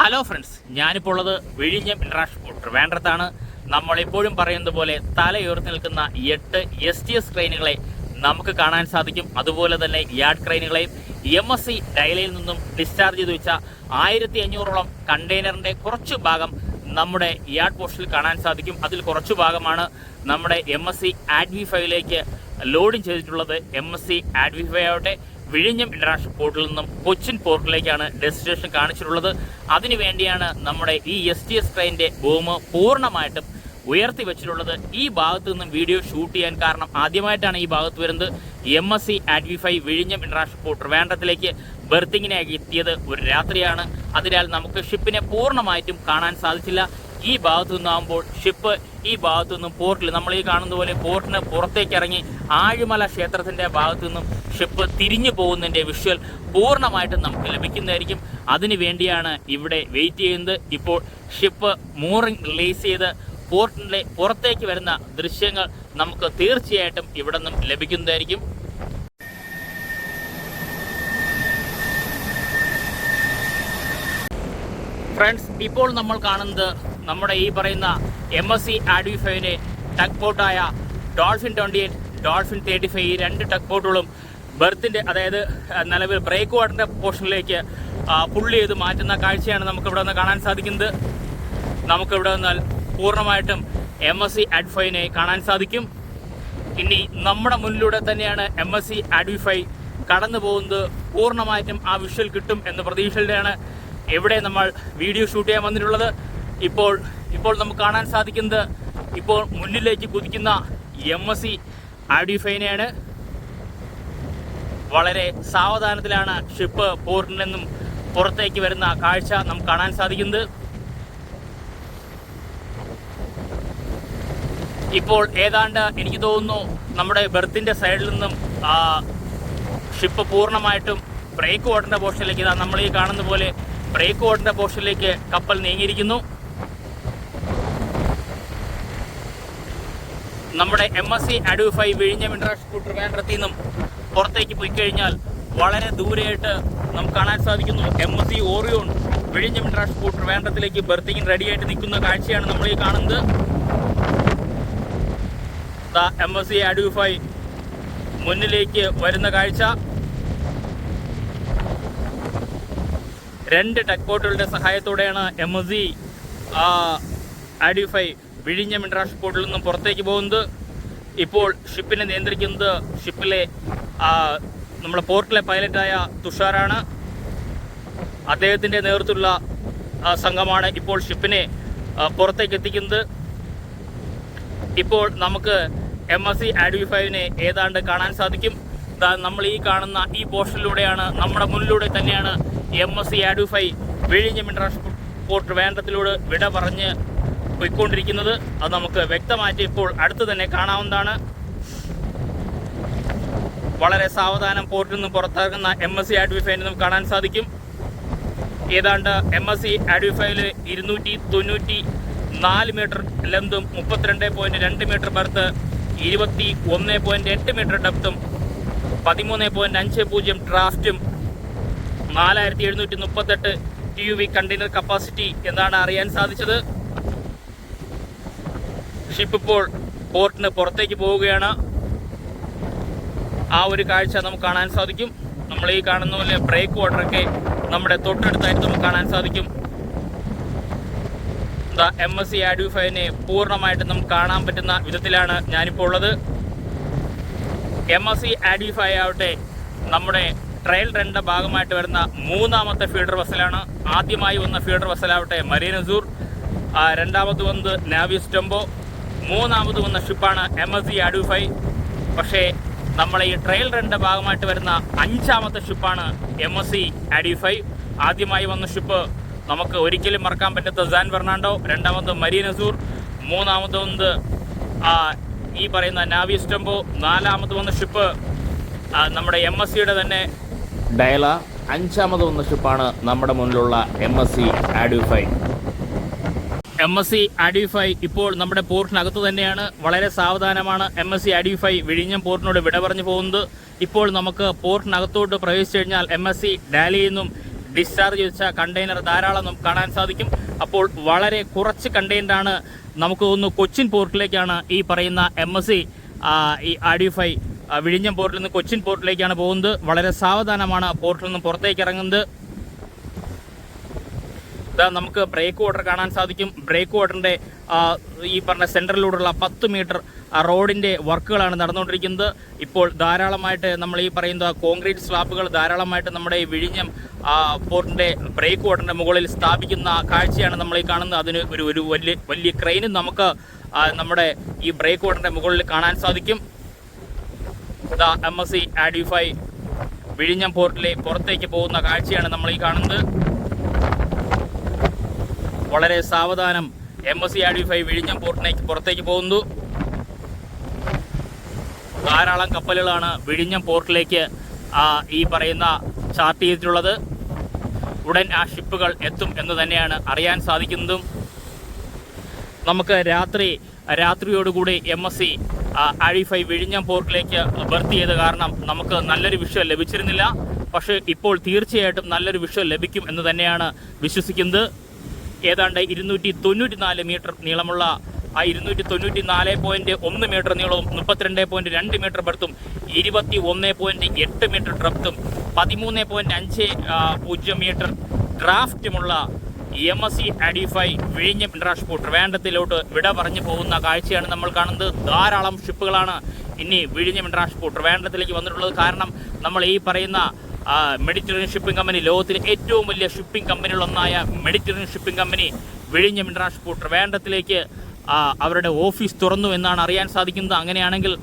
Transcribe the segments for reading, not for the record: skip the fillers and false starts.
Hello friends, ഞാനിപ്പോൾ ഉള്ളത് വിഴിഞ്ഞം ഇന്റർനാഷണൽ പോർട്ട് ട്രിവാൻഡ്രത്താണ്. നമ്മളെപ്പോഴും പറയുന്നത് പോലെ തലയുയർത്തി നിൽക്കുന്ന 8 STS ക്രെയിനുകളെ നമുക്ക് കാണാൻ സാധിക്കും. അതുപോലെ തന്നെ യാർഡ് ക്രെയിനുകളെയും MSC ഡയലയിൽ നിന്നും ഡിസ്ചാർജ് ചെയ്ത് വെച്ച 1500ഓളം കണ്ടെയ്നറിന്റെ കുറച്ച് ഭാഗം നമ്മുടെ യാർഡ് പോസ്റ്റിൽ കാണാൻ സാധിക്കും. അതിൽ കുറച്ച് ഭാഗമാണ് നമ്മുടെ MSC ADV5ലേക്ക് ലോഡിങ് ചെയ്തിട്ടുള്ളത്. MSC ADV5 ആവട്ടെ വിഴിഞ്ഞം ഇന്റർനാഷണൽ പോർട്ടിൽ നിന്നും കൊച്ചിൻ പോർട്ടിലേക്കാണ് ഡെസ്റ്റിനേഷൻ കാണിച്ചിട്ടുള്ളത്. അതിനുവേണ്ടിയാണ് നമ്മുടെ ഈ STS ട്രെയിനിന്റെ ബൂമ് പൂർണ്ണമായിട്ടും ഉയർത്തി വെച്ചിട്ടുള്ളത്. ഈ ഭാഗത്ത് നിന്നും വീഡിയോ ഷൂട്ട് ചെയ്യാൻ കാരണം ആദ്യമായിട്ടാണ് ഈ ഭാഗത്ത് വരുന്നത്. MSC ADV5 വിഴിഞ്ഞം ഇന്റർനാഷണൽ പോർട്ട് ട്രിവാൻഡ്രത്തിലേക്ക് ബെർത്തിങ്ങിനായി എത്തിയത് ഒരു രാത്രിയാണ്. അതിനാൽ നമുക്ക് ഷിപ്പിനെ പൂർണ്ണമായിട്ടും കാണാൻ സാധിച്ചില്ല. ഈ ഭാഗത്തു നിന്നാകുമ്പോൾ ഷിപ്പ് ഈ ഭാഗത്തു നിന്നും പോർട്ടിൽ നമ്മൾ ഈ കാണുന്ന പോലെ പോർട്ടിന് പുറത്തേക്ക് ഇറങ്ങി ആഴിമല ക്ഷേത്രത്തിന്റെ ഭാഗത്തു നിന്നും ഷിപ്പ് തിരിഞ്ഞു പോകുന്നതിന്റെ വിഷ്വൽ പൂർണ്ണമായിട്ടും നമുക്ക് ലഭിക്കുന്നതായിരിക്കും. അതിനു വേണ്ടിയാണ് ഇവിടെ വെയിറ്റ് ചെയ്യുന്നത്. ഇപ്പോൾ ഷിപ്പ് മൂറിംഗ് റിലീസ് ചെയ്ത് പോർട്ടിന്റെ പുറത്തേക്ക് വരുന്ന ദൃശ്യങ്ങൾ നമുക്ക് തീർച്ചയായിട്ടും ഇവിടെ നിന്നും ലഭിക്കുന്നതായിരിക്കും. ഫ്രണ്ട്സ്, ഇപ്പോൾ നമ്മൾ കാണുന്നത് നമ്മുടെ ഈ പറയുന്ന MSC ADV5ന്റെ ടഗ് ബോട്ടായ ഡോൾഫിൻ 28, ഡോൾഫിൻ 35 ഈ 2 ടഗ് ബോട്ടുകളും ബെർത്തിന്റെ അതായത് നിലവിൽ ബ്രേക്ക് വാട്ടറിന്റെ പോർഷനിലേക്ക് പുള്ളി ചെയ്ത് മാറ്റുന്ന കാഴ്ചയാണ് നമുക്കിവിടെ നിന്ന് കാണാൻ സാധിക്കുന്നത്. നമുക്കിവിടെ നിന്നാൽ പൂർണ്ണമായിട്ടും MSC ADV5നെ കാണാൻ സാധിക്കും. ഇനി നമ്മുടെ മുന്നിലൂടെ തന്നെയാണ് MSC ADV5 കടന്നു പോകുന്നത്. പൂർണ്ണമായിട്ടും ആ വിഷ്വൽ കിട്ടും എന്ന പ്രതീക്ഷയിലാണ് എവിടെ നമ്മൾ വീഡിയോ ഷൂട്ട് ചെയ്യാൻ വന്നിട്ടുള്ളത്. ഇപ്പോൾ നമുക്ക് കാണാൻ സാധിക്കുന്നത് ഇപ്പോൾ മുന്നിലേക്ക് കുതിക്കുന്ന MSC ADV5നെയാണ്. വളരെ സാവധാനത്തിലാണ് ഷിപ്പ് പോർട്ടിൽ നിന്നും പുറത്തേക്ക് വരുന്ന കാഴ്ച നമുക്ക് കാണാൻ സാധിക്കുന്നത്. ഇപ്പോൾ ഏതാണ്ട് എനിക്ക് തോന്നുന്നു നമ്മുടെ ബെർത്തിന്റെ സൈഡിൽ നിന്നും ഷിപ്പ് പൂർണ്ണമായിട്ടും ബ്രേക്ക് വാട്ടറിന്റെ പോർഷനിലേക്ക് ഇതാ നമ്മൾ ഈ കാണുന്ന പോലെ ബ്രേക്ക് വാട്ടറിന്റെ പോർഷനിലേക്ക് കപ്പൽ നീങ്ങിയിരിക്കുന്നു. നമ്മുടെ MSC ADV5 വിഴിഞ്ഞം ഇന്റർനാഷണൽ പോർട്ട് ട്രിവാൻഡ്രത്തിൽ നിന്നും പുറത്തേക്ക് പോയി കഴിഞ്ഞാൽ വളരെ ദൂരെയായിട്ട് നമുക്ക് കാണാൻ സാധിക്കുന്നു MSC ഓറിയോൺ വിഴിഞ്ഞം ഇന്റർനാഷണൽ പോർട്ട് ട്രിവാൻഡ്രത്തിലേക്ക് ബെർത്തിങ്ങിന് റെഡിയായിട്ട് നിൽക്കുന്ന കാഴ്ചയാണ് നമ്മൾ ഈ കാണുന്നത്. MSC ADV5 മുന്നിലേക്ക് വരുന്ന കാഴ്ച. 2 ടഗ് ബോട്ടുകളുടെ സഹായത്തോടെയാണ് MSC ADV5 വിഴിഞ്ഞം ഇന്റർനാഷണൽ പോർട്ടിൽ നിന്നും പുറത്തേക്ക് പോകുന്നത്. ഇപ്പോൾ ഷിപ്പിനെ നിയന്ത്രിക്കുന്നത് ഷിപ്പിലെ നമ്മുടെ പോർട്ടിലെ പൈലറ്റായ തുഷാറാണ്. അദ്ദേഹത്തിൻ്റെ നേതൃത്വത്തിലുള്ള സംഘമാണ് ഇപ്പോൾ ഷിപ്പിനെ പുറത്തേക്ക് എത്തിക്കുന്നത്. ഇപ്പോൾ നമുക്ക് MSC ADV5നെ ഏതാണ്ട് കാണാൻ സാധിക്കും. നമ്മൾ ഈ കാണുന്ന ഈ പോർഷനിലൂടെയാണ് നമ്മുടെ മുന്നിലൂടെ തന്നെയാണ് MSC ADV5 വിഴിഞ്ഞം ഇന്റർനാഷണൽ പോർട്ട് ട്രിവാൻഡ്രത്തിലൂടെ വിട പറഞ്ഞ് പോയിക്കൊണ്ടിരിക്കുന്നത്. അത് നമുക്ക് വ്യക്തമായിട്ട് ഇപ്പോൾ അടുത്ത് തന്നെ കാണാവുന്നതാണ്. വളരെ സാവധാനം പോർട്ടിൽ നിന്ന് പുറത്തിറങ്ങുന്ന MSC ADV5നെ നമുക്ക് കാണാൻ സാധിക്കും. ഏതാണ്ട് MSC ADV5ൽ 294 മീറ്റർ ലെങ്തും 32.2 മീറ്റർ ബർത്ത് 21.8 മീറ്റർ ഡെപ്തും 13.50 ഡ്രാഫ്റ്റും 4738 TUV കണ്ടെയ്നർ കപ്പാസിറ്റി എന്നാണ് അറിയാൻ സാധിച്ചത്. ഷിപ്പ് ഇപ്പോൾ പോർട്ടിന് പുറത്തേക്ക് പോവുകയാണ്. ആ ഒരു കാഴ്ച നമുക്ക് കാണാൻ സാധിക്കും. നമ്മൾ ഈ കാണുന്ന പോലെ ബ്രേക്ക് വാട്ടറൊക്കെ നമ്മുടെ തൊട്ടടുത്തായിട്ട് നമുക്ക് കാണാൻ സാധിക്കും. MSC ADV5നെ പൂർണ്ണമായിട്ട് നമുക്ക് കാണാൻ പറ്റുന്ന വിധത്തിലാണ് ഞാനിപ്പോൾ ഉള്ളത്. MSC ADV5 ആവട്ടെ നമ്മുടെ ട്രയൽ റണ്ണിന്റെ ഭാഗമായിട്ട് വരുന്ന 3ാമത്തെ ഫീഡർ വെസലാണ്. ആദ്യമായി വന്ന ഫീഡർ വെസലാവട്ടെ മരീൻ അസൂർ, രണ്ടാമത് വന്നത് നാവി സ്റ്റംബോ, 3ാമത് വന്ന ഷിപ്പാണ് MSC ADV5. പക്ഷേ നമ്മളെ ഈ ട്രയൽ റണ്ണിന്റെ ഭാഗമായിട്ട് വരുന്ന 5ാമത്തെ ഷിപ്പാണ് MSC ADV5. ആദ്യമായി വന്ന ഷിപ്പ് നമുക്ക് ഒരിക്കലും മറക്കാൻ പറ്റാത്ത സാൻ ഫെർണാണ്ടോ, രണ്ടാമത് മരീൻ അസൂർ, 3ാമത് വന്നത് ഈ പറയുന്ന നാവി സ്റ്റംബോ, 4ാമത് വന്ന ഷിപ്പ് നമ്മുടെ MSCയുടെ തന്നെ ഡയല, 5ാമത് വന്ന ഷിപ്പാണ് നമ്മുടെ മുന്നിലുള്ള MSC ADV5. MSC ADV5 ഇപ്പോൾ നമ്മുടെ പോർട്ടിനകത്ത് തന്നെയാണ്. വളരെ സാവധാനമാണ് MSC ADV5 വിഴിഞ്ഞം പോർട്ടിനോട് വിട പറഞ്ഞു പോകുന്നത്. ഇപ്പോൾ നമുക്ക് പോർട്ടിനകത്തോട്ട് പ്രവേശിച്ചു കഴിഞ്ഞാൽ MSC ഡാലിയിൽ നിന്നും ഡിസ്ചാർജ് വെച്ച കണ്ടെയ്നർ ധാരാളം നമുക്ക് കാണാൻ സാധിക്കും. അപ്പോൾ വളരെ കുറച്ച് കണ്ടെയ്നറാണ് നമുക്ക് തോന്നുന്നു കൊച്ചിൻ പോർട്ടിലേക്കാണ് ഈ പറയുന്ന MSC ഈ RD5 വിഴിഞ്ഞം പോർട്ടിൽ നിന്ന് കൊച്ചിൻ പോർട്ടിലേക്കാണ് പോകുന്നത്. വളരെ സാവധാനമാണ് പോർട്ടിൽ നിന്ന് പുറത്തേക്ക് ഇറങ്ങുന്നത്. നമുക്ക് ബ്രേക്ക് വാട്ടർ കാണാൻ സാധിക്കും. ബ്രേക്ക് വാട്ടറിൻ്റെ ഈ പറഞ്ഞ സെൻറ്ററിലൂടെയുള്ള 10 മീറ്റർ റോഡിൻ്റെ വർക്കുകളാണ് നടന്നുകൊണ്ടിരിക്കുന്നത്. ഇപ്പോൾ ധാരാളമായിട്ട് നമ്മൾ ഈ പറയുന്ന കോൺക്രീറ്റ് സ്ലാബുകൾ ധാരാളമായിട്ട് നമ്മുടെ ഈ വിഴിഞ്ഞം പോർട്ടിൻ്റെ ബ്രേക്ക് വാട്ടറിൻ്റെ മുകളിൽ സ്ഥാപിക്കുന്ന കാഴ്ചയാണ് നമ്മൾ ഈ കാണുന്നത്. അതിന് ഒരു വലിയ ക്രെയിനും നമുക്ക് നമ്മുടെ ഈ ബ്രേക്ക് വാട്ടറിൻ്റെ മുകളിൽ കാണാൻ സാധിക്കും. MSC RD5 വിഴിഞ്ഞം പോർട്ടിലെ പുറത്തേക്ക് പോകുന്ന കാഴ്ചയാണ് നമ്മൾ ഈ കാണുന്നത്. വളരെ സാവധാനം MSC RD5 വിഴിഞ്ഞം പോർട്ടിലേക്ക് പുറത്തേക്ക് പോകുന്നു. ധാരാളം കപ്പലുകളാണ് വിഴിഞ്ഞം പോർട്ടിലേക്ക് ഈ പറയുന്ന ചാർട്ട് ചെയ്തിട്ടുള്ളത്. ഉടൻ ആ ഷിപ്പുകൾ എത്തും എന്ന് തന്നെയാണ് അറിയാൻ സാധിക്കുന്നതും. നമുക്ക് രാത്രിയോടുകൂടി MSC RD5 വിഴിഞ്ഞം പോർട്ടിലേക്ക് ബർത്ത് ചെയ്ത കാരണം നമുക്ക് നല്ലൊരു വിഷ്വൽ ലഭിച്ചിരുന്നില്ല. പക്ഷേ ഇപ്പോൾ തീർച്ചയായിട്ടും നല്ലൊരു വിഷ്വൽ ലഭിക്കും എന്ന് തന്നെയാണ് വിശ്വസിക്കുന്നത്. ഏതാണ്ട് 294 മീറ്റർ നീളമുള്ള 294.1 മീറ്റർ നീളവും 32.2 മീറ്റർ ബർത്തും 21.8 മീറ്റർ ഡ്രഫ്റ്റും 13.50 മീറ്റർ ഡ്രാഫ്റ്റുമുള്ള MSC RD5 വിഴിഞ്ഞം ഇന്റർനാഷണൽ പോർട്ട് ട്രിവാൻഡ്രത്തിലോട്ട് വിട പറഞ്ഞു പോകുന്ന കാഴ്ചയാണ് നമ്മൾ കാണുന്നത്. ധാരാളം ഷിപ്പുകളാണ് ഇനി വിഴിഞ്ഞം ഇന്റർനാഷണൽ പോർട്ട് ട്രിവാൻഡ്രത്തിലേക്ക് വന്നിട്ടുള്ളത്. കാരണം നമ്മൾ ഈ പറയുന്ന മെഡിറ്ററേനിയൻ ഷിപ്പിംഗ് കമ്പനി, ലോകത്തിലെ ഏറ്റവും വലിയ ഷിപ്പിംഗ് കമ്പനികളൊന്നായ മെഡിറ്ററേനിയൻ ഷിപ്പിംഗ് കമ്പനി വിഴിഞ്ഞം ഇന്റർനാഷണൽ പോർട്ട് ട്രിവാൻഡ്രത്തിലേക്ക് അവരുടെ ഓഫീസ് തുറന്നു എന്നാണ് അറിയാൻ സാധിക്കുന്നത്. അങ്ങനെയാണെങ്കിൽ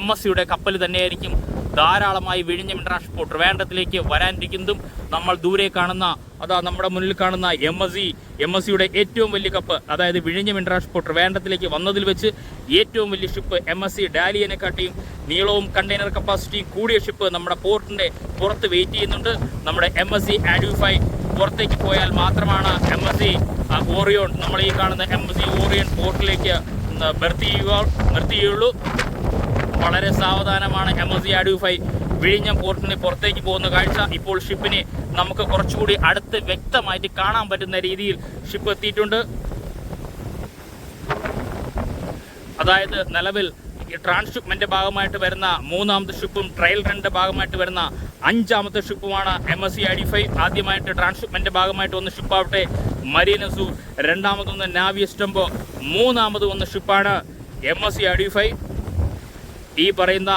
MSCയുടെ കപ്പൽ തന്നെയായിരിക്കും ധാരാളമായി വിഴിഞ്ഞം ഇന്റർനാഷണൽ പോർട്ട് ട്രിവാൻഡ്രത്തിലേക്ക് വരാനിരിക്കുന്നതും. നമ്മൾ ദൂരെ കാണുന്ന നമ്മുടെ മുന്നിൽ കാണുന്ന MSCയുടെ ഏറ്റവും വലിയ കപ്പ്, അതായത് വിഴിഞ്ഞം ഇന്റർനാഷണൽ പോർട്ട് ട്രിവാൻഡ്രത്തിലേക്ക് വന്നതിൽ വെച്ച് ഏറ്റവും വലിയ ഷിപ്പ് MSC ഡാലിയനെക്കാട്ടിയും നീളവും കണ്ടെയ്നർ കപ്പാസിറ്റിയും കൂടിയ ഷിപ്പ് നമ്മുടെ പോർട്ടിൻ്റെ പുറത്ത് വെയിറ്റ് ചെയ്യുന്നുണ്ട്. നമ്മുടെ MSC RD5 പുറത്തേക്ക് പോയാൽ മാത്രമാണ് MSC ഓറിയോൺ, നമ്മൾ ഈ കാണുന്ന MSC ഓറിയൻ പോർട്ടിലേക്ക് നിർത്തിയുള്ളൂ. വളരെ സാവധാനമാണ് MSC RD5 വിഴിഞ്ഞം പോർട്ടിന് പുറത്തേക്ക് പോകുന്ന കാഴ്ച. ഇപ്പോൾ ഷിപ്പിനെ നമുക്ക് കുറച്ചുകൂടി അടുത്ത് വ്യക്തമായിട്ട് കാണാൻ പറ്റുന്ന രീതിയിൽ ഷിപ്പ് എത്തിയിട്ടുണ്ട്. അതായത് നിലവിൽ ട്രാൻസ്ഷിപ്മെന്റ് ഭാഗമായിട്ട് വരുന്ന 3ാമത്തെ ഷിപ്പും ട്രയൽ റണ്ണിന്റെ ഭാഗമായിട്ട് വരുന്ന 5ാമത്തെ ഷിപ്പുമാണ് MSC RD5. ആദ്യമായിട്ട് ട്രാൻസ്ഷിപ്മെന്റ് ഭാഗമായിട്ട് വന്ന ഷിപ്പാവട്ടെ മരീൻ അസൂർ, 2ാമതൊന്ന് നാവിയസ് ടെമ്പോ, 3ാമത് വന്ന ഷിപ്പാണ് MSC RD5. ഈ പറയുന്ന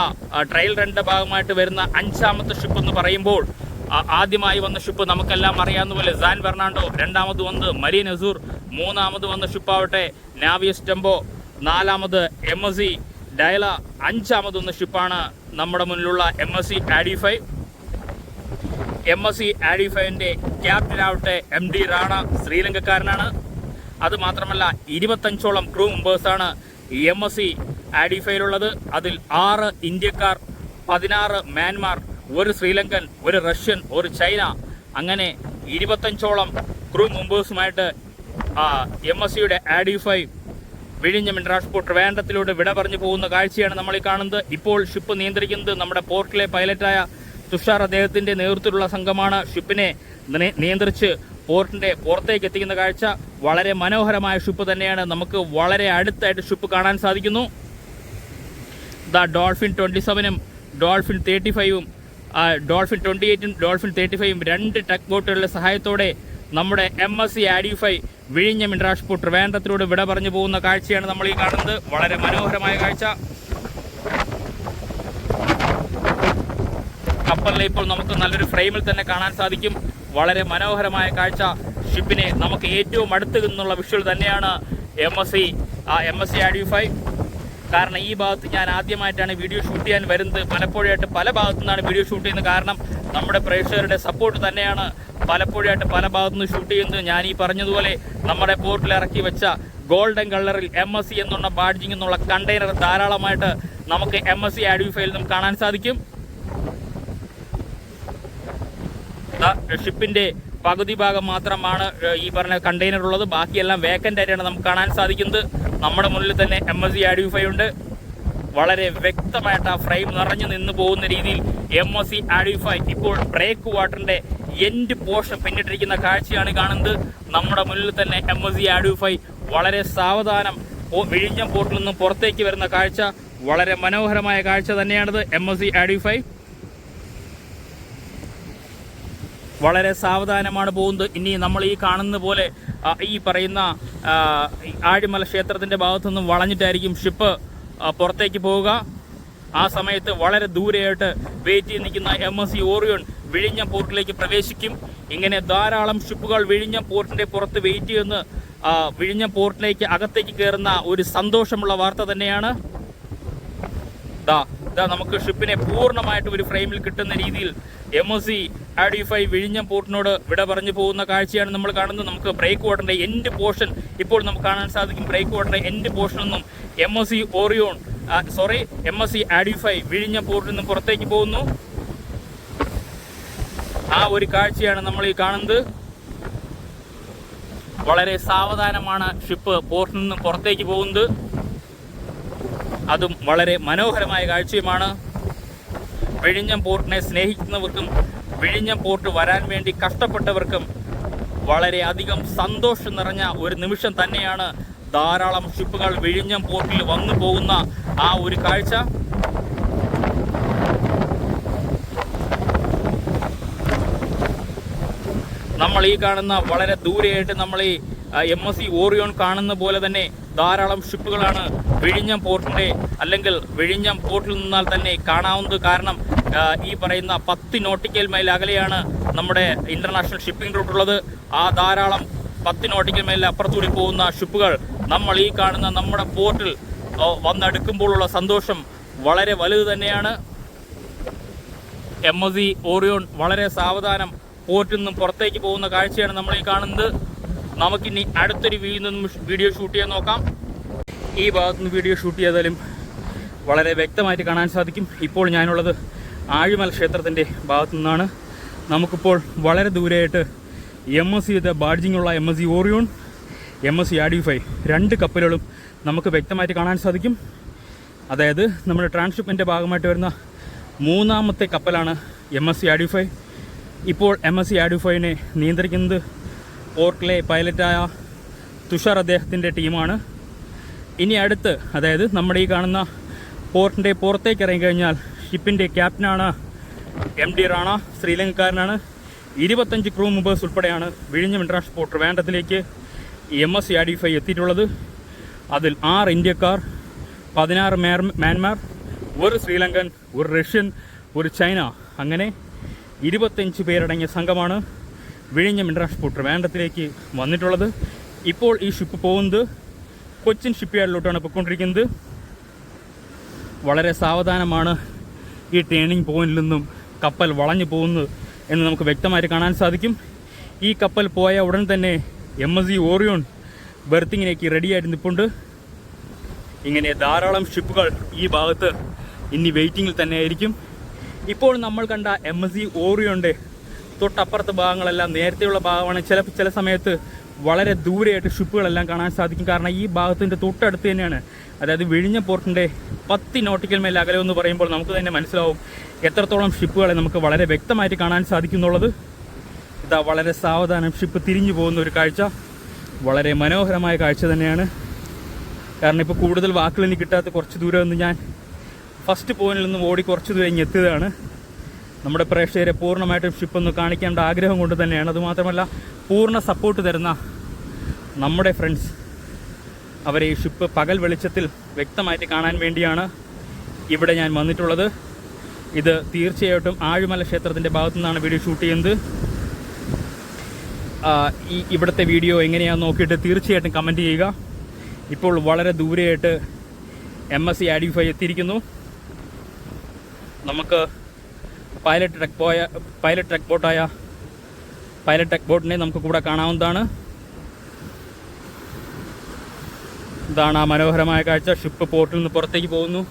ട്രയൽ റണ്ണിന്റെ ഭാഗമായിട്ട് വരുന്ന 5ാമത്തെ ഷിപ്പ് എന്ന് പറയുമ്പോൾ ആദ്യമായി വന്ന ഷിപ്പ് നമുക്കെല്ലാം അറിയാവുന്ന പോലെ സാൻ ഫെർണാണ്ടോ, 2ാമത് വന്നത് മരീൻ അസൂർ, 3ാമത് വന്ന ഷിപ്പാവട്ടെ നാവിയസ് ടെമ്പോ, 4ാമത് MSC ഡയല, 5ാമത് വന്ന ഷിപ്പാണ് നമ്മുടെ മുന്നിലുള്ള MSC RD5. MSC RD5ന്റെ ക്യാപ്റ്റനാവട്ടെ MD Rana, ശ്രീലങ്കക്കാരനാണ്. അതുമാത്രമല്ല 25ഓളം ക്രൂ മെമ്പേഴ്സാണ് MSC RD5യിലുള്ളത്. അതിൽ 6 ഇന്ത്യക്കാർ, 16 മ്യാൻമാർ, 1 ശ്രീലങ്കൻ, 1 റഷ്യൻ, 1 ചൈന, അങ്ങനെ 25ഓളം ക്രൂ മെമ്പേഴ്സുമായിട്ട് MSCയുടെ RD5 വിഴിഞ്ഞം ഇന്റർനാഷണൽ പോർട്ട് ട്രിവാൻഡ്രത്തിലൂടെ വിട പറഞ്ഞു പോകുന്ന കാഴ്ചയാണ് നമ്മൾ ഈ കാണുന്നത്. ഇപ്പോൾ ഷിപ്പ് നിയന്ത്രിക്കുന്നത് നമ്മുടെ പോർട്ടിലെ പൈലറ്റായ തുഷാർ, അദ്ദേഹത്തിൻ്റെ നേതൃത്വത്തിലുള്ള സംഘമാണ് ഷിപ്പിനെ നിയന്ത്രിച്ച് പോർട്ടിൻ്റെ പുറത്തേക്ക് എത്തിക്കുന്ന കാഴ്ച. വളരെ മനോഹരമായ ഷിപ്പ് തന്നെയാണ്. നമുക്ക് വളരെ അടുത്തായിട്ട് ഷിപ്പ് കാണാൻ സാധിക്കുന്നു. ഡോൾഫിൻ 27ഉം ഡോൾഫിൻ 35ഉം ഡോൾഫിൻ 28ഉം ഡോൾഫിൻ 35ഉം 2 ടഗ് ബോട്ടുകളുടെ സഹായത്തോടെ നമ്മുടെ MSC RD5 വിഴിഞ്ഞം ഇന്റർനാഷണൽ പോർട്ട് ട്രിവാൻഡ്രത്തിലൂടെ വിട പറഞ്ഞു പോകുന്ന കാഴ്ചയാണ് നമ്മൾ ഈ കാണുന്നത്. വളരെ മനോഹരമായ കാഴ്ച. കപ്പലിനെ ഇപ്പോൾ നമുക്ക് നല്ലൊരു ഫ്രെയിമിൽ തന്നെ കാണാൻ സാധിക്കും. വളരെ മനോഹരമായ കാഴ്ച. ഷിപ്പിനെ നമുക്ക് ഏറ്റവും അടുത്ത് നിന്നുള്ള വിഷ്വൽ തന്നെയാണ് MSC RD5. കാരണം ഈ ഭാഗത്ത് ഞാൻ ആദ്യമായിട്ടാണ് വീഡിയോ ഷൂട്ട് ചെയ്യാൻ വരുന്നത്. പലപ്പോഴായിട്ട് പല ഭാഗത്തു നിന്നാണ് വീഡിയോ ഷൂട്ട് ചെയ്യുന്നത്. കാരണം നമ്മുടെ പ്രേക്ഷകരുടെ സപ്പോർട്ട് തന്നെയാണ് പലപ്പോഴായിട്ട് പല ഭാഗത്തു നിന്ന് ഷൂട്ട് ചെയ്യുന്നത്. ഞാൻ ഈ പറഞ്ഞതുപോലെ നമ്മുടെ പോർട്ടിൽ ഇറക്കി വെച്ച ഗോൾഡൻ കളറിൽ MSC എന്നുള്ള ബാഡ്ജിങ് എന്നുള്ള കണ്ടെയ്നർ ധാരാളമായിട്ട് നമുക്ക് MSC RD5യിൽ നിന്നും കാണാൻ സാധിക്കും. ഷിപ്പിന്റെ പകുതി ഭാഗം മാത്രമാണ് ഈ പറഞ്ഞ കണ്ടെയ്നർ ഉള്ളത്. ബാക്കിയെല്ലാം വേക്കൻ്റ് ആയിട്ടാണ് നമുക്ക് കാണാൻ സാധിക്കുന്നത്. നമ്മുടെ മുന്നിൽ തന്നെ MSC RD5 ഉണ്ട്. വളരെ വ്യക്തമായിട്ട് ആ ഫ്രെയിം നിറഞ്ഞു നിന്ന് പോകുന്ന രീതിയിൽ MSC RD5 ഇപ്പോൾ ബ്രേക്ക് വാട്ടറിന്റെ എൻഡ് പോർഷൻ പിന്നിട്ടിരിക്കുന്ന കാഴ്ചയാണ് കാണുന്നത്. നമ്മുടെ മുന്നിൽ തന്നെ MSC Adoo 5 വളരെ സാവധാനം വിഴിഞ്ഞം പോർട്ടിൽ നിന്നും പുറത്തേക്ക് വരുന്ന കാഴ്ച വളരെ മനോഹരമായ കാഴ്ച തന്നെയാണിത്. MSC Adoo 5 വളരെ സാവധാനമാണ് പോകുന്നത്. ഇനി നമ്മൾ ഈ കാണുന്ന പോലെ ഈ പറയുന്ന ആഴിമല ക്ഷേത്രത്തിൻ്റെ ഭാഗത്തു നിന്നും വളഞ്ഞിട്ടായിരിക്കും ഷിപ്പ് പുറത്തേക്ക് പോവുക. ആ സമയത്ത് വളരെ ദൂരെയായിട്ട് വെയിറ്റ് ചെയ്ത് നിൽക്കുന്ന MSC Orion വിഴിഞ്ഞം പോർട്ടിലേക്ക് പ്രവേശിക്കും. ഇങ്ങനെ ധാരാളം ഷിപ്പുകൾ വിഴിഞ്ഞം പോർട്ടിൻ്റെ പുറത്ത് വെയിറ്റ് ചെയ്യുന്ന വിഴിഞ്ഞം പോർട്ടിലേക്ക് അകത്തേക്ക് കയറുന്ന ഒരു സന്തോഷമുള്ള വാർത്ത തന്നെയാണ്. നമുക്ക് ഷിപ്പിനെ പൂർണ്ണമായിട്ട് ഒരു ഫ്രെയിമിൽ കിട്ടുന്ന രീതിയിൽ MSC Adoo 5 വിഴിഞ്ഞം പോർട്ടിനോട് വിട പറഞ്ഞു പോകുന്ന കാഴ്ചയാണ് നമ്മൾ കാണുന്നത്. നമുക്ക് ബ്രേക്ക് വാട്ടറിൻ്റെ എൻഡ് പോർഷൻ ഇപ്പോൾ നമുക്ക് കാണാൻ സാധിക്കും. ബ്രേക്ക് വാട്ടറിൻ്റെ എൻഡ് പോർഷനിൽ നിന്നും MSC Adoo 5 വിഴിഞ്ഞം പോർട്ടിൽ നിന്നും പുറത്തേക്ക് പോകുന്നു. ആ ഒരു കാഴ്ചയാണ് നമ്മൾ ഈ കാണുന്നത്. വളരെ സാവധാനമാണ് ഷിപ്പ് പോർട്ടിൽ നിന്നും പുറത്തേക്ക് പോകുന്നത്. അതും വളരെ മനോഹരമായ കാഴ്ചയുമാണ്. വിഴിഞ്ഞം പോർട്ടിനെ സ്നേഹിക്കുന്നവർക്കും വിഴിഞ്ഞം പോർട്ട് വരാൻ വേണ്ടി കഷ്ടപ്പെട്ടവർക്കും വളരെ അധികം സന്തോഷം നിറഞ്ഞ ഒരു നിമിഷം തന്നെയാണ് ധാരാളം ഷിപ്പുകൾ വിഴിഞ്ഞം പോർട്ടിൽ വന്നു പോകുന്ന ആ ഒരു കാഴ്ച. നമ്മൾ ഈ കാണുന്ന വളരെ ദൂരെയായിട്ട് നമ്മൾ ഈ MSC Orion കാണുന്ന പോലെ തന്നെ ധാരാളം ഷിപ്പുകളാണ് വിഴിഞ്ഞം പോർട്ടിൻ്റെ അല്ലെങ്കിൽ വിഴിഞ്ഞം പോർട്ടിൽ നിന്നാൽ തന്നെ കാണാവുന്നത്. കാരണം ഈ പറയുന്ന 10 നോട്ടിക്കൽ മൈൽ അകലെയാണ് നമ്മുടെ ഇൻ്റർനാഷണൽ ഷിപ്പിംഗ് റൂട്ടുള്ളത്. ആ ധാരാളം 10 നോട്ടിക്കൽ മൈൽ അപ്പുറത്തൂടി പോകുന്ന ഷിപ്പുകൾ നമ്മൾ ഈ കാണുന്ന നമ്മുടെ പോർട്ടിൽ വന്നെടുക്കുമ്പോഴുള്ള സന്തോഷം വളരെ വലുത് തന്നെയാണ്. MSC Orion വളരെ സാവധാനം പോർട്ടിൽ നിന്നും പുറത്തേക്ക് പോകുന്ന കാഴ്ചയാണ് നമ്മൾ ഈ കാണുന്നത്. നമുക്കിനി അടുത്തൊരു വീഡിയോ ഷൂട്ട് ചെയ്യാൻ നോക്കാം. ഈ ഭാഗത്തുനിന്ന് വീഡിയോ ഷൂട്ട് ചെയ്താലും വളരെ വ്യക്തമായിട്ട് കാണാൻ സാധിക്കും. ഇപ്പോൾ ഞാനുള്ളത് ആഴിമല ക്ഷേത്രത്തിൻ്റെ ഭാഗത്തു നിന്നാണ്. നമുക്കിപ്പോൾ വളരെ ദൂരെയായിട്ട് MSC ബാഡ്ജിങ്ങുള്ള MSC Orion, MSC Adoo 5 രണ്ട് കപ്പലുകളും നമുക്ക് വ്യക്തമായിട്ട് കാണാൻ സാധിക്കും. അതായത് നമ്മുടെ ട്രാൻസ്ഷിപ്മെൻ്റെ ഭാഗമായിട്ട് വരുന്ന മൂന്നാമത്തെ കപ്പലാണ് MSC Adoo 5. ഇപ്പോൾ MSC Adoo 5നെ നിയന്ത്രിക്കുന്നത് പോർട്ടിലെ പൈലറ്റായ തുഷാർ അദ്ദേഹത്തിൻ്റെ ടീമാണ്. ഇനി അടുത്ത് അതായത് നമ്മുടെ ഈ കാണുന്ന പോർട്ടിൻ്റെ പുറത്തേക്ക് ഇറങ്ങിക്കഴിഞ്ഞാൽ ഷിപ്പിൻ്റെ ക്യാപ്റ്റനാണ് MD റാണ, ശ്രീലങ്കക്കാരനാണ്. 25 ക്രൂ മെമ്പേഴ്സ് ഉൾപ്പെടെയാണ് വിഴിഞ്ഞം ഇൻ്റർനാഷണൽ പോർട്ട് ട്രിവാൻഡ്രത്തിലേക്ക് MSC Adoo 5 എത്തിയിട്ടുള്ളത്. അതിൽ 6 ഇന്ത്യക്കാർ, 16 മ്യാൻമാർ, 1 ശ്രീലങ്കൻ, 1 റഷ്യൻ, 1 ചൈന, അങ്ങനെ 25 പേരടങ്ങിയ സംഘമാണ് വിഴിഞ്ഞം ഇൻ്റർനാഷണൽ പോർട്ട് ട്രിവാൻഡ്രത്തിലേക്ക് വന്നിട്ടുള്ളത്. ഇപ്പോൾ ഈ ഷിപ്പ് പോകുന്നത് കൊച്ചിൻ ഷിപ്പ്യാർഡിലോട്ടാണ് പോയിക്കൊണ്ടിരിക്കുന്നത്. വളരെ സാവധാനമാണ് ഈ ടേണിംഗ് പോയിന്റിൽ നിന്നും കപ്പൽ വളഞ്ഞു പോകുന്നത് എന്ന് നമുക്ക് വ്യക്തമായിട്ട് കാണാൻ സാധിക്കും. ഈ കപ്പൽ പോയ ഉടൻ തന്നെ MSC Orion ബെർത്തിങ്ങിലേക്ക് റെഡിയായിട്ട് നിൽപ്പുണ്ട്. ഇങ്ങനെ ധാരാളം ഷിപ്പുകൾ ഈ ഭാഗത്ത് ഇനി വെയിറ്റിങ്ങിൽ തന്നെ ആയിരിക്കും. ഇപ്പോൾ നമ്മൾ കണ്ട MSC Orionൻ്റെ തൊട്ടപ്പുറത്തെ ഭാഗങ്ങളെല്ലാം നേരത്തെയുള്ള ഭാഗമാണ്. ചില സമയത്ത് വളരെ ദൂരെയായിട്ട് ഷിപ്പുകളെല്ലാം കാണാൻ സാധിക്കും. കാരണം ഈ ഭാഗത്തിൻ്റെ തൊട്ടടുത്ത് തന്നെയാണ്. അതായത് വിഴിഞ്ഞം പോർട്ടിൻ്റെ 10 നോട്ടിക്കൽ മൈൽ അകലെ എന്ന് പറയുമ്പോൾ നമുക്ക് തന്നെ മനസ്സിലാവും എത്രത്തോളം ഷിപ്പുകളെ നമുക്ക് വളരെ വ്യക്തമായിട്ട് കാണാൻ സാധിക്കുന്നുള്ളത്. ഇതാ വളരെ സാവധാനം ഷിപ്പ് തിരിഞ്ഞു പോകുന്ന ഒരു കാഴ്ച വളരെ മനോഹരമായ കാഴ്ച തന്നെയാണ്. കാരണം ഇപ്പോൾ കൂടുതൽ വാക്കുകൾ എനിക്ക് കിട്ടാത്ത കുറച്ച് ദൂരം ഒന്ന് ഞാൻ ഫസ്റ്റ് പോയിന്റിൽ നിന്ന് ഓടി കുറച്ച് ദൂരം ഇങ്ങ് എത്തിയതാണ്. നമ്മുടെ പ്രേക്ഷകരെ പൂർണ്ണമായിട്ടും ഷിപ്പൊന്ന് കാണിക്കേണ്ട ആഗ്രഹം കൊണ്ട് തന്നെയാണ്. അതുമാത്രമല്ല പൂർണ്ണ സപ്പോർട്ട് തരുന്ന നമ്മുടെ ഫ്രണ്ട്സ്, അവരെ ഈ ഷിപ്പ് പകൽ വെളിച്ചത്തിൽ വ്യക്തമായിട്ട് കാണാൻ വേണ്ടിയാണ് ഇവിടെ ഞാൻ വന്നിട്ടുള്ളത്. ഇത് തീർച്ചയായിട്ടും ആഴിമല ക്ഷേത്രത്തിൻ്റെ ഭാഗത്തു നിന്നാണ് വീഡിയോ ഷൂട്ട് ചെയ്യുന്നത്. ഇവിടുത്തെ വീഡിയോ എങ്ങനെയാണെന്ന് നോക്കിയിട്ട് തീർച്ചയായിട്ടും കമൻറ്റ് ചെയ്യുക. ഇപ്പോൾ വളരെ ദൂരെയായിട്ട് MSC Adoo 5 എത്തിയിരിക്കുന്നു. നമുക്ക് പൈലറ്റ് ട്രക്ക് ബോട്ടിനെ നമുക്ക് കൂടെ കാണാവുന്നതാണ്. ഇതാണ് ആ മനോഹരമായ കാഴ്ച. ഷിപ്പ് പോർട്ടിൽ നിന്ന് പുറത്തേക്ക് പോകുന്നു.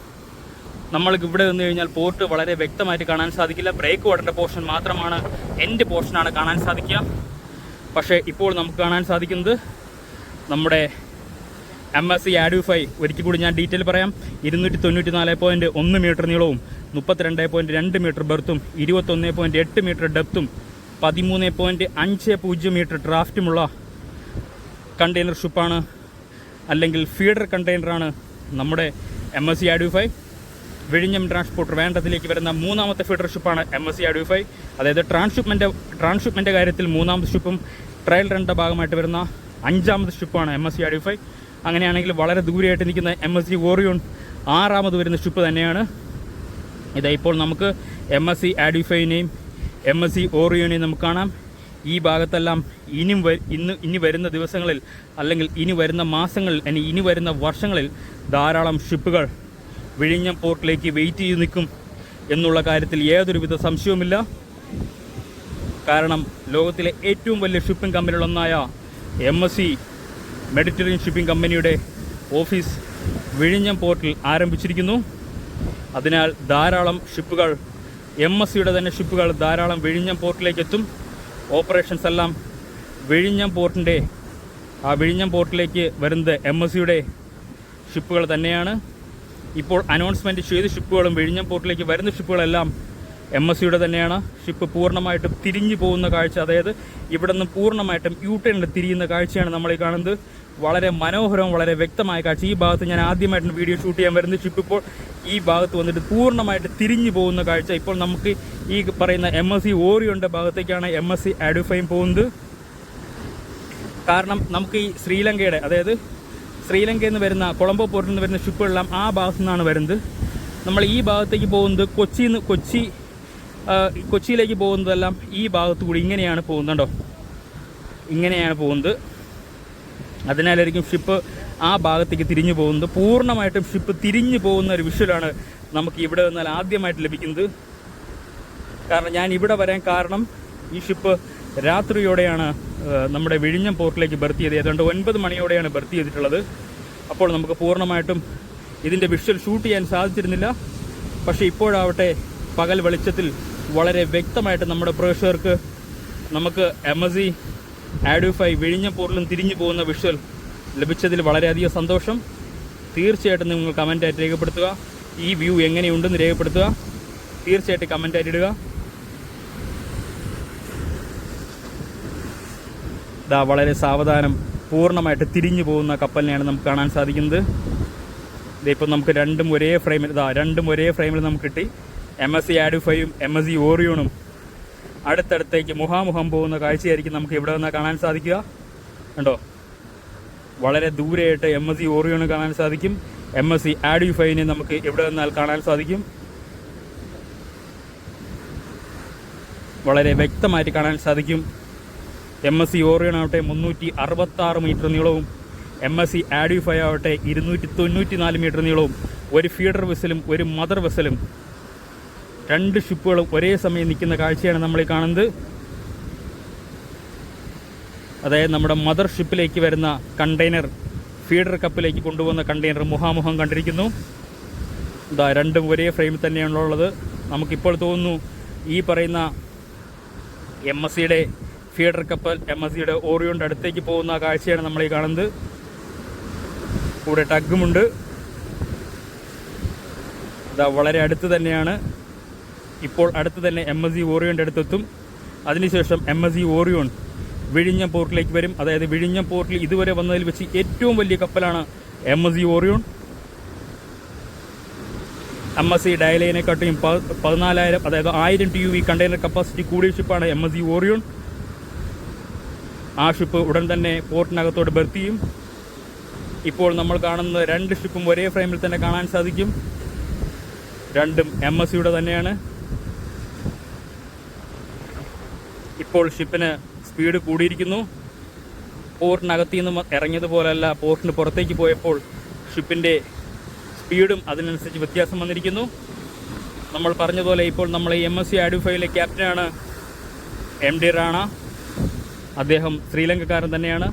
നമ്മൾക്ക് ഇവിടെ വന്നു കഴിഞ്ഞാൽ പോർട്ട് വളരെ വ്യക്തമായിട്ട് കാണാൻ സാധിക്കില്ല. ബ്രേക്ക് വാട്ടറിൻ്റെ പോർഷൻ മാത്രമാണ്, എൻഡ് പോർഷനാണ് കാണാൻ സാധിക്കുക. പക്ഷേ ഇപ്പോൾ നമുക്ക് കാണാൻ സാധിക്കുന്നത് നമ്മുടെ MSC Adoo 5, ഒരിക്കൽ കൂടി ഞാൻ ഡീറ്റെയിൽ പറയാം, 294.1 മീറ്റർ നീളവും 32.2 മീറ്റർ ബെർത്തും 21.8 മീറ്റർ ഡെപ്തും 13.50 മീറ്റർ ഡ്രാഫ്റ്റുമുള്ള കണ്ടെയ്നർ ഷിപ്പാണ്, അല്ലെങ്കിൽ ഫീഡർ കണ്ടെയ്നറാണ് നമ്മുടെ MSC Advify. വിഴിഞ്ഞം ട്രാൻസ്പോർട്ട് ട്രിവാൻഡ്രത്തിലേക്ക് വരുന്ന മൂന്നാമത്തെ ഫീഡർ ഷിപ്പാണ് MSC Advify. അതായത് ട്രാൻസ്ഷിപ്മെൻ്റെ കാര്യത്തിൽ മൂന്നാമത്തെ ഷിപ്പും ട്രയൽ റണ്ണിൻ്റെ ഭാഗമായിട്ട് വരുന്ന 5ാമത്തെ ഷിപ്പാണ് MSC Advify. അങ്ങനെയാണെങ്കിൽ വളരെ ദൂരെയായിട്ട് നിൽക്കുന്ന MSC Orion 6ാമത് വരുന്ന ഷിപ്പ് തന്നെയാണ്. ഇതാ ഇപ്പോൾ നമുക്ക് MSC Advifyനെയും MSC Orionനെയും നമുക്ക് കാണാം. ഈ ഭാഗത്തെല്ലാം ഇനി വരുന്ന ദിവസങ്ങളിൽ, അല്ലെങ്കിൽ ഇനി വരുന്ന മാസങ്ങളിൽ, ഇനി വരുന്ന വർഷങ്ങളിൽ ധാരാളം ഷിപ്പുകൾ വിഴിഞ്ഞം പോർട്ടിലേക്ക് വെയിറ്റ് ചെയ്ത് നിൽക്കും എന്നുള്ള കാര്യത്തിൽ യാതൊരുവിധ സംശയവുമില്ല. കാരണം ലോകത്തിലെ ഏറ്റവും വലിയ ഷിപ്പിംഗ് കമ്പനികളൊന്നായ MSC മെഡിറ്ററേനിയൻ ഷിപ്പിംഗ് കമ്പനിയുടെ ഓഫീസ് വിഴിഞ്ഞം പോർട്ടിൽ ആരംഭിച്ചിരിക്കുന്നു. അതിനാൽ ധാരാളം ഷിപ്പുകൾ, MSCയുടെ തന്നെ ഷിപ്പുകൾ ധാരാളം വിഴിഞ്ഞം പോർട്ടിലേക്ക് എത്തും. ഓപ്പറേഷൻസ് എല്ലാം വിഴിഞ്ഞം പോർട്ടിലേക്ക് വരുന്നത് MSCയുടെ ഷിപ്പുകൾ തന്നെയാണ്. ഇപ്പോൾ അനൗൺസ്മെൻറ്റ് ചെയ്ത ഷിപ്പുകളും വിഴിഞ്ഞം പോർട്ടിലേക്ക് വരുന്ന ഷിപ്പുകളെല്ലാം MSCയുടെ തന്നെയാണ്. ഷിപ്പ് പൂർണ്ണമായിട്ടും തിരിഞ്ഞു പോകുന്ന കാഴ്ച, അതായത് ഇവിടെ നിന്ന് പൂർണ്ണമായിട്ടും യൂട്ടേണിൽ തിരിയുന്ന കാഴ്ചയാണ് നമ്മൾ ഈ കാണുന്നത്. വളരെ മനോഹരവും വളരെ വ്യക്തമായ കാഴ്ച. ഈ ഭാഗത്ത് ഞാൻ ആദ്യമായിട്ട് വീഡിയോ ഷൂട്ട് ചെയ്യാൻ വരുന്നത് ഷിപ്പ് ഇപ്പോൾ ഈ ഭാഗത്ത് വന്നിട്ട് പൂർണ്ണമായിട്ട് തിരിഞ്ഞു പോകുന്ന കാഴ്ച. ഇപ്പോൾ നമുക്ക് ഈ പറയുന്ന MSC Orionൻ്റെ ഭാഗത്തേക്കാണ് MSC Advify പോകുന്നത്. കാരണം നമുക്ക് ഈ ശ്രീലങ്കയുടെ, അതായത് ശ്രീലങ്കയിൽ നിന്ന് വരുന്ന, കൊളംബോ പോർട്ടിൽ നിന്ന് വരുന്ന ഷിപ്പുകളെല്ലാം ആ ഭാഗത്തു നിന്നാണ് വരുന്നത്. നമ്മൾ ഈ ഭാഗത്തേക്ക് പോകുന്നത് കൊച്ചിയിലേക്ക് പോകുന്നതെല്ലാം ഈ ഭാഗത്തു കൂടി ഇങ്ങനെയാണ് പോകുന്നുണ്ടോ, ഇങ്ങനെയാണ് പോകുന്നത്. അതിനാലായിരിക്കും ഷിപ്പ് ആ ഭാഗത്തേക്ക് തിരിഞ്ഞു പോകുന്നത്. പൂർണ്ണമായിട്ടും ഷിപ്പ് തിരിഞ്ഞു പോകുന്ന ഒരു വിഷ്വലാണ് നമുക്ക് ഇവിടെ നിന്നാൽ ആദ്യമായിട്ട് ലഭിക്കുന്നത്. കാരണം ഞാൻ ഇവിടെ വരാൻ കാരണം ഈ ഷിപ്പ് രാത്രിയോടെയാണ് നമ്മുടെ വിഴിഞ്ഞം പോർട്ടിലേക്ക് ബർത്ത് ചെയ്ത്, ഏതാണ്ട് 9 മണിയോടെയാണ് ബർത്ത് ചെയ്തിട്ടുള്ളത്. അപ്പോൾ നമുക്ക് പൂർണ്ണമായിട്ടും ഇതിൻ്റെ വിഷ്വൽ ഷൂട്ട് ചെയ്യാൻ സാധിച്ചിരുന്നില്ല. പക്ഷേ ഇപ്പോഴാവട്ടെ പകൽ വെളിച്ചത്തിൽ വളരെ വ്യക്തമായിട്ട് നമ്മുടെ പ്രേക്ഷകർക്ക് നമുക്ക് MSC Advify വിഴിഞ്ഞം പോർട്ടിലും തിരിഞ്ഞു പോകുന്ന വിഷ്വൽ ലഭിച്ചതിൽ വളരെയധികം സന്തോഷം. തീർച്ചയായിട്ടും നിങ്ങൾ കമൻറ്റായിട്ട് രേഖപ്പെടുത്തുക. ഈ വ്യൂ എങ്ങനെയുണ്ടെന്ന് രേഖപ്പെടുത്തുക. തീർച്ചയായിട്ടും കമൻറ്റായിട്ട് ഇടുക. ഇതാ വളരെ സാവധാനം പൂർണ്ണമായിട്ട് തിരിഞ്ഞു പോകുന്ന കപ്പലിനെയാണ് നമുക്ക് കാണാൻ സാധിക്കുന്നത്. ഇതിപ്പോൾ നമുക്ക് രണ്ടും ഒരേ ഫ്രെയിമിൽ നമുക്ക് കിട്ടി. MSC Advifyയും MSC Orionനും അടുത്തടുത്തേക്ക് മുഖാമുഖം പോകുന്ന കാഴ്ചയായിരിക്കും നമുക്ക് ഇവിടെ നിന്ന് കാണാൻ സാധിക്കുക. കണ്ടോ, വളരെ ദൂരെയായിട്ട് MSC Orion കാണാൻ സാധിക്കും. MSC Advifyനെ നമുക്ക് ഇവിടെ നിന്നാൽ കാണാൻ സാധിക്കും. വളരെ വ്യക്തമായിട്ട് കാണാൻ സാധിക്കും. MSC Orion ആവട്ടെ 366 മീറ്റർ നീളവും MSC Advify ആവട്ടെ 294 മീറ്റർ നീളവും. ഒരു ഫീഡർ വെസലും ഒരു മദർ വെസലും, 2 ഷിപ്പുകളും ഒരേ സമയം നിൽക്കുന്ന കാഴ്ചയാണ് നമ്മൾ ഈ കാണുന്നത്. അതായത് നമ്മുടെ മദർ ഷിപ്പിലേക്ക് വരുന്ന കണ്ടെയ്നർ ഫീഡർ കപ്പിലേക്ക് കൊണ്ടുപോകുന്ന കണ്ടെയ്നർ മുഖാമുഖം കണ്ടിരിക്കുന്നു. ഇതാ രണ്ടും ഒരേ ഫ്രെയിമിൽ തന്നെയാണുള്ളത്. നമുക്കിപ്പോൾ തോന്നുന്നു ഈ പറയുന്ന MSCയുടെ ഫീഡർ കപ്പൽ MSCയുടെ ഓറിയോൻ്റെ അടുത്തേക്ക് പോകുന്ന കാഴ്ചയാണ് നമ്മൾ ഈ കാണുന്നത്. കൂടെ ടഗ്ഗുമുണ്ട്. ഇതാ വളരെ അടുത്ത് തന്നെയാണ്. ഇപ്പോൾ അടുത്ത് തന്നെ MSC Orionൻ്റെ അടുത്തെത്തും. അതിനുശേഷം MSC Orion വിഴിഞ്ഞം പോർട്ടിലേക്ക് വരും. അതായത് വിഴിഞ്ഞം പോർട്ടിൽ ഇതുവരെ വന്നതിൽ വെച്ച് ഏറ്റവും വലിയ കപ്പലാണ് MSC Orion. MSC ഡയലൈനെക്കാട്ടിയും 14,000, അതായത് 1000 TUV കണ്ടെയ്നർ കപ്പാസിറ്റി കൂടിയ ഷിപ്പാണ് MSC Orion. ആ ഷിപ്പ് ഉടൻ തന്നെ പോർട്ടിനകത്തോട് ബർത്ത് ചെയ്യും. ഇപ്പോൾ നമ്മൾ കാണുന്ന 2 ഷിപ്പും ഒരേ ഫ്രെയിമിൽ തന്നെ കാണാൻ സാധിക്കും. രണ്ടും MSCയുടെ തന്നെയാണ്. ഇപ്പോൾ ഷിപ്പിന് സ്പീഡ് കൂടിയിരിക്കുന്നു. പോർട്ടിനകത്തു നിന്ന് ഇറങ്ങിയതുപോലല്ല, പോർട്ടിന് പുറത്തേക്ക് പോയപ്പോൾ ഷിപ്പിൻ്റെ സ്പീഡും അതിനനുസരിച്ച് വ്യത്യാസം വന്നിരിക്കുന്നു. നമ്മൾ പറഞ്ഞതുപോലെ ഇപ്പോൾ നമ്മൾ ഈ MSC Advifyയിലെ ക്യാപ്റ്റനാണ് MD റാണ. അദ്ദേഹം ശ്രീലങ്കക്കാരൻ തന്നെയാണ്.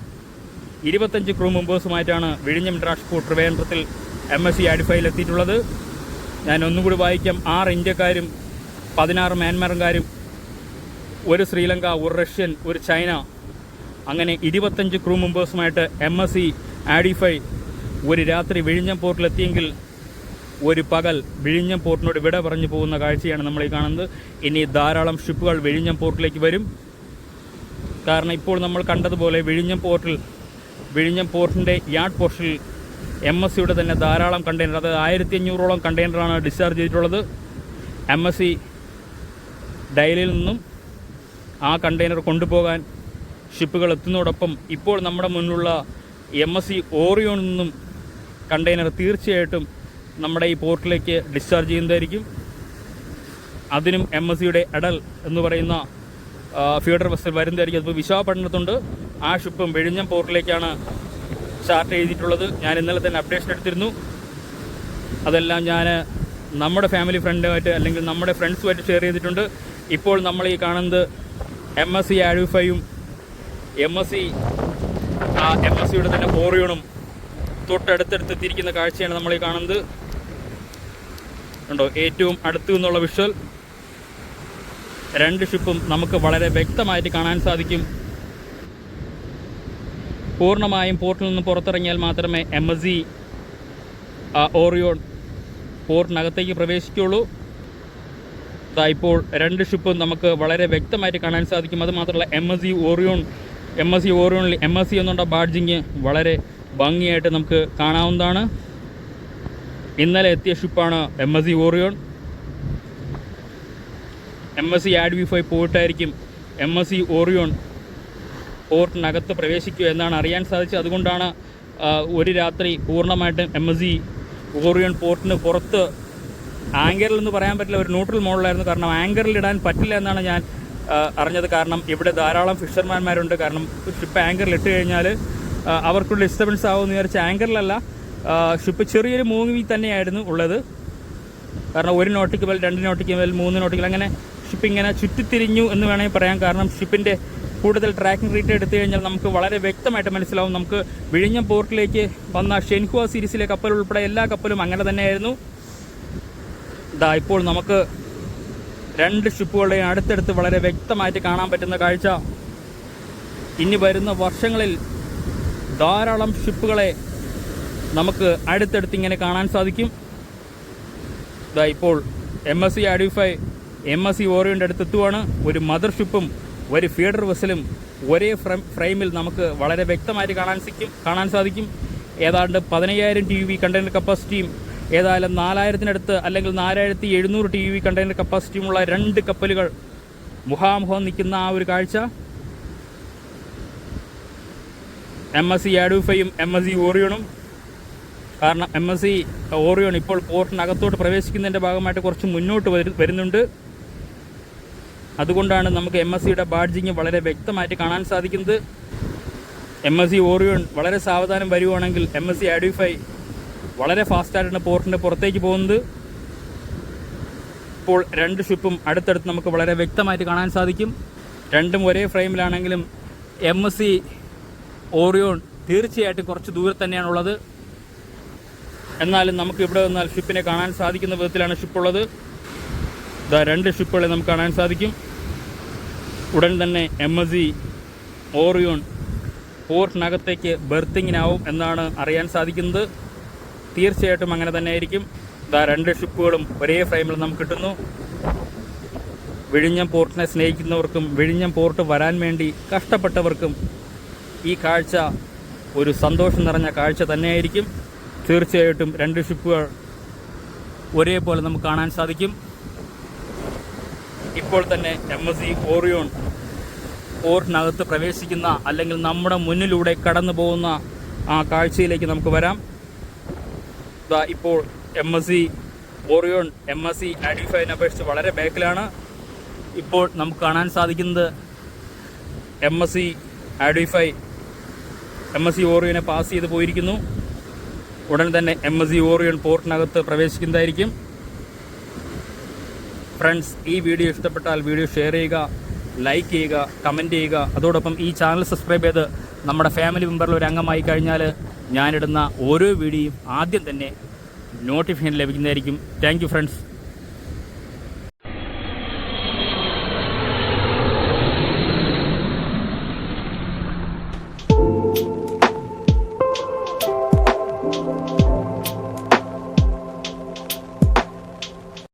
25 ക്രൂ മെമ്പേഴ്സുമായിട്ടാണ് വിഴിഞ്ഞം ട്രാൻസ്പോർട്ട് ട്രിവാൻഡ്രത്തിൽ MSC Advifyയിൽ എത്തിയിട്ടുള്ളത്. ഞാൻ ഒന്നുകൂടി വായിക്കാം. 6 ഇന്ത്യക്കാരും 16 മ്യാൻമാറുകാരും, 1 ശ്രീലങ്ക, 1 റഷ്യൻ, 1 ചൈന, അങ്ങനെ 25 ക്രൂ മെമ്പേഴ്സുമായിട്ട് MSC Advify ഒരു രാത്രി വിഴിഞ്ഞം പോർട്ടിലെത്തിയെങ്കിൽ ഒരു പകൽ വിഴിഞ്ഞം പോർട്ടിനോട് വിട പറഞ്ഞു പോകുന്ന കാഴ്ചയാണ് നമ്മൾ ഈ കാണുന്നത്. ഇനി ധാരാളം ഷിപ്പുകൾ വിഴിഞ്ഞം പോർട്ടിലേക്ക് വരും. കാരണം ഇപ്പോൾ നമ്മൾ കണ്ടതുപോലെ വിഴിഞ്ഞം പോർട്ടിൻ്റെ യാർഡ് പോർഷനിൽ MSCയുടെ തന്നെ ധാരാളം കണ്ടെയ്നർ, അത് 1500ഓളം കണ്ടെയ്നറാണ് ഡിസ്ചാർജ് ചെയ്തിട്ടുള്ളത്. MSC ഡയലിൽ നിന്നും ആ കണ്ടെയ്നർ കൊണ്ടുപോകാൻ ഷിപ്പുകൾ എത്തുന്നതോടൊപ്പം ഇപ്പോൾ നമ്മുടെ മുന്നിലുള്ള MSC ഓറിയോണിൽ നിന്നും കണ്ടെയ്നർ തീർച്ചയായിട്ടും നമ്മുടെ ഈ പോർട്ടിലേക്ക് ഡിസ്ചാർജ് ചെയ്യുന്നതായിരിക്കും. അതിനും MSCയുടെ അഡൽ എന്ന് പറയുന്ന ഫീഡർ വെസൽ വരുന്നതായിരിക്കും. അതിപ്പോൾ വിശാഖപട്ടണത്തുണ്ട്. ആ ഷിപ്പും വിഴിഞ്ഞം പോർട്ടിലേക്കാണ് ചാർട്ട് ചെയ്തിട്ടുള്ളത്. ഞാൻ ഇന്നലെ തന്നെ അപ്ഡേഷൻ എടുത്തിരുന്നു. അതെല്ലാം ഞാൻ നമ്മുടെ ഫാമിലി ഫ്രണ്ടുമായിട്ട് അല്ലെങ്കിൽ നമ്മുടെ ഫ്രണ്ട്സുമായിട്ട് ഷെയർ ചെയ്തിട്ടുണ്ട്. ഇപ്പോൾ നമ്മൾ ഈ കാണുന്നത് MSC ആഡ്യൂഫൈയും MSCയുടെ തന്നെ ഓറിയോണും തൊട്ടടുത്തെത്തിയിരിക്കുന്ന കാഴ്ചയാണ് നമ്മൾ ഈ കാണുന്നത്. ഉണ്ടോ ഏറ്റവും അടുത്തു നിന്നുള്ള വിഷ്വൽ. രണ്ട് ഷിപ്പും നമുക്ക് വളരെ വ്യക്തമായിട്ട് കാണാൻ സാധിക്കും. പൂർണ്ണമായും പോർട്ടിൽ നിന്ന് പുറത്തിറങ്ങിയാൽ മാത്രമേ MSC ഓറിയോൺ പോർട്ടിനകത്തേക്ക് പ്രവേശിക്കുകയുള്ളൂ. ഇപ്പോൾ രണ്ട് ഷിപ്പും നമുക്ക് വളരെ വ്യക്തമായിട്ട് കാണാൻ സാധിക്കും. അതുമാത്രമല്ല MSC ഓറിയോണിൽ MSC എന്നുള്ള ബാഡ്ജിങ് വളരെ ഭംഗിയായിട്ട് നമുക്ക് കാണാവുന്നതാണ്. ഇന്നലെ എത്തിയ ഷിപ്പാണ് MSC ഓറിയോൺ. MSC ആഡ്യൂഫൈ പോയിട്ടായിരിക്കും MSC ഓറിയോൺ പോർട്ടിനകത്ത് പ്രവേശിക്കുക എന്നാണ് അറിയാൻ സാധിച്ചത്. അതുകൊണ്ടാണ് ഒരു രാത്രി പൂർണ്ണമായിട്ടും MSC ഓറിയോൺ പോർട്ടിന് പുറത്ത് ആങ്കറിൽ എന്ന് പറയാൻ പറ്റില്ല, ഒരു ന്യൂട്രൽ മോഡലായിരുന്നു. കാരണം ആങ്കറിൽ ഇടാൻ പറ്റില്ല എന്നാണ് ഞാൻ അറിഞ്ഞത്. കാരണം ഇവിടെ ധാരാളം ഫിഷർമാൻമാരുണ്ട്. കാരണം ഷിപ്പ് ആങ്കറിൽ ഇട്ട് കഴിഞ്ഞാൽ അവർക്കുള്ള ഡിസ്റ്റർബൻസ് ആവുമെന്ന് വിചാരിച്ച ആങ്കറിലല്ല, ഷിപ്പ് ചെറിയൊരു മൂവി തന്നെയായിരുന്നു ഉള്ളത്. കാരണം 1 നോട്ടിക്ക് മേൽ 2 നോട്ടിക്ക് മേൽ 3 നോട്ടിക്കൽ അങ്ങനെ ഷിപ്പ് ഇങ്ങനെ ചുറ്റിത്തിരിഞ്ഞു എന്ന് വേണമെങ്കിൽ പറയാം. കാരണം ഷിപ്പിൻ്റെ കൂടുതൽ ട്രാക്കിംഗ് റേറ്റ് എടുത്തു കഴിഞ്ഞാൽ നമുക്ക് വളരെ വ്യക്തമായിട്ട് മനസ്സിലാവും. നമുക്ക് വിഴിഞ്ഞം പോർട്ടിലേക്ക് വന്ന ഷെൻഹുവ സീരീസിലെ കപ്പൽ ഉൾപ്പെടെ എല്ലാ കപ്പലും അങ്ങനെ തന്നെയായിരുന്നു. ഇപ്പോൾ നമുക്ക് രണ്ട് ഷിപ്പുകളുടെയും അടുത്തടുത്ത് വളരെ വ്യക്തമായിട്ട് കാണാൻ പറ്റുന്ന കാഴ്ച. ഇനി വരുന്ന വർഷങ്ങളിൽ ധാരാളം ഷിപ്പുകളെ നമുക്ക് അടുത്തടുത്ത് ഇങ്ങനെ കാണാൻ സാധിക്കും. ഇപ്പോൾ MSC ആഡ്യൂഫൈ MSC ഓറിയോൻ്റെ അടുത്തെത്തുവാണ്. ഒരു മദർ ഷിപ്പും ഒരു ഫീഡർ വെസലും ഒരേ ഫ്രെയിമിൽ നമുക്ക് വളരെ വ്യക്തമായിട്ട് കാണാൻ സാധിക്കും. ഏതാണ്ട് 15000 TUV കണ്ടെയ്നർ കപ്പാസിറ്റിയും ഏതായാലും 4000-നടുത്ത് അല്ലെങ്കിൽ 4700 TUV കണ്ടെയ്നർ കപ്പാസിറ്റിയുമുള്ള രണ്ട് കപ്പലുകൾ മുഖാമുഖം നിൽക്കുന്ന ആ ഒരു കാഴ്ച. MSC ആഡ്യൂഫൈയും MSC ഓറിയോണും. കാരണം MSC ഓറിയോൺ ഇപ്പോൾ പോർട്ടിനകത്തോട്ട് പ്രവേശിക്കുന്നതിൻ്റെ ഭാഗമായിട്ട് കുറച്ച് മുന്നോട്ട് വരുന്നുണ്ട്. അതുകൊണ്ടാണ് നമുക്ക് MSCയുടെ ബാഡ്ജിങ് വളരെ വ്യക്തമായിട്ട് കാണാൻ സാധിക്കുന്നത്. MSC ഓറിയോൺ വളരെ സാവധാനം വരുവാണെങ്കിൽ MSC ആഡ്യൂഫൈ വളരെ ഫാസ്റ്റായിട്ടാണ് പോർട്ടിൻ്റെ പുറത്തേക്ക് പോകുന്നത്. ഇപ്പോൾ രണ്ട് ഷിപ്പും അടുത്തടുത്ത് നമുക്ക് വളരെ വ്യക്തമായിട്ട് കാണാൻ സാധിക്കും. രണ്ടും ഒരേ ഫ്രെയിമിലാണെങ്കിലും MSC ഓറിയോൺ തീർച്ചയായിട്ടും കുറച്ച് ദൂരെ തന്നെയാണുള്ളത്. എന്നാലും നമുക്ക് ഇവിടെ വന്നാൽ ഷിപ്പിനെ കാണാൻ സാധിക്കുന്ന വിധത്തിലാണ് ഷിപ്പുള്ളത്. രണ്ട് ഷിപ്പുകളെ നമുക്ക് കാണാൻ സാധിക്കും. ഉടൻ തന്നെ MSC ഓറിയോൺ പോർട്ടിനകത്തേക്ക് ബെർത്തിങ്ങിനാവും എന്നാണ് അറിയാൻ സാധിക്കുന്നത്. തീർച്ചയായിട്ടും അങ്ങനെ തന്നെ ആയിരിക്കും. രണ്ട് ഷിപ്പുകളും ഒരേ ഫ്രെയിമിൽ നമുക്ക് കിട്ടുന്നു. വിഴിഞ്ഞം പോർട്ടിനെ സ്നേഹിക്കുന്നവർക്കും വിഴിഞ്ഞം പോർട്ട് വരാൻ വേണ്ടി കഷ്ടപ്പെട്ടവർക്കും ഈ കാഴ്ച ഒരു സന്തോഷം നിറഞ്ഞ കാഴ്ച തന്നെയായിരിക്കും. തീർച്ചയായിട്ടും രണ്ട് ഷിപ്പുകൾ ഒരേപോലെ നമുക്ക് കാണാൻ സാധിക്കും. ഇപ്പോൾ തന്നെ MSC ഓറിയോൺ പോർട്ടിനകത്ത് പ്രവേശിക്കുന്ന അല്ലെങ്കിൽ നമ്മുടെ മുന്നിലൂടെ കടന്നു പോകുന്ന ആ കാഴ്ചയിലേക്ക് നമുക്ക് വരാം. ഇപ്പോൾ MSC ഓറിയോൺ MSC ആഡ്യൂഫൈനെ അപേക്ഷിച്ച് വളരെ ബാക്കിലാണ്. ഇപ്പോൾ നമുക്ക് കാണാൻ സാധിക്കുന്നത് MSC ആഡ്യൂഫൈ MSC ഓറിയോനെ പാസ് ചെയ്ത് പോയിരിക്കുന്നു. ഉടൻ തന്നെ MSC ഓറിയോൺ പോർട്ടിനകത്ത് പ്രവേശിക്കുന്നതായിരിക്കും. ഫ്രണ്ട്സ്, ഈ വീഡിയോ ഇഷ്ടപ്പെട്ടാൽ വീഡിയോ ഷെയർ ചെയ്യുക, ലൈക്ക് ചെയ്യുക, കമൻറ്റ് ചെയ്യുക. അതോടൊപ്പം ഈ ചാനൽ സബ്സ്ക്രൈബ് ചെയ്ത് നമ്മുടെ ഫാമിലി മെമ്പറിൽ ഒരു അംഗമായി കഴിഞ്ഞാൽ ഞാനിടുന്ന ഓരോ വീഡിയോയും ആദ്യം തന്നെ നോട്ടിഫിക്കേഷൻ ലഭിക്കുന്നതായിരിക്കും. Thank you friends.